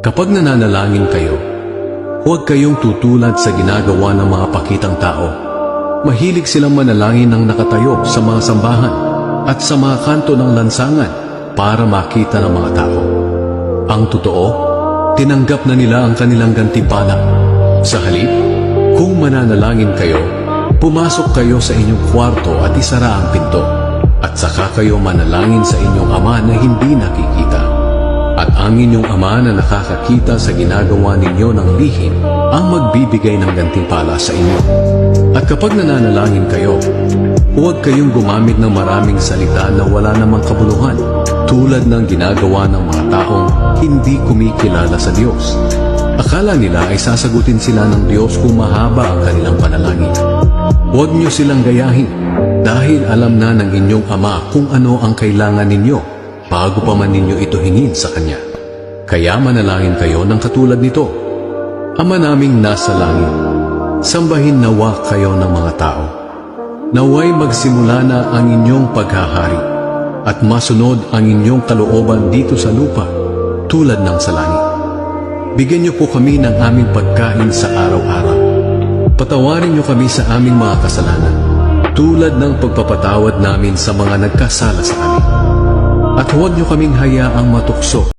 Kapag nananalangin kayo, huwag kayong tutulad sa ginagawa ng mga pakitang tao. Mahilig silang manalangin ng nakatayo sa mga sambahan at sa mga kanto ng lansangan para makita ng mga tao. Ang totoo, tinanggap na nila ang kanilang gantimpala. Sa halip, kung mananalangin kayo, pumasok kayo sa inyong kwarto at isara ang pinto, at saka kayo manalangin sa inyong Ama na hindi nakikita. At ang inyong Ama na nakakakita sa ginagawa ninyo ng lihim ang magbibigay ng gantimpala sa inyo. At kapag nananalangin kayo, huwag kayong gumamit ng maraming salita na wala namang kabuluhan, tulad ng ginagawa ng mga taong hindi kumikilala sa Diyos. Akala nila ay sasagutin sila ng Diyos kung mahaba ang kanilang panalangin. Huwag niyo silang gayahin, dahil alam na ng inyong Ama kung ano ang kailangan ninyo bago pa man ninyo ito hingin sa Kanya. Kaya manalangin kayo ng katulad nito: Ama naming nasa langit, sambahin nawa kayo ng mga tao. Naway magsimula na ang inyong paghahari, at masunod ang inyong kalooban dito sa lupa, tulad ng sa langit. Bigyan niyo po kami ng aming pagkain sa araw-araw. Patawarin niyo kami sa aming mga kasalanan, tulad ng pagpapatawad namin sa mga nagkasala sa amin. At huwag niyo kaming hayaang matukso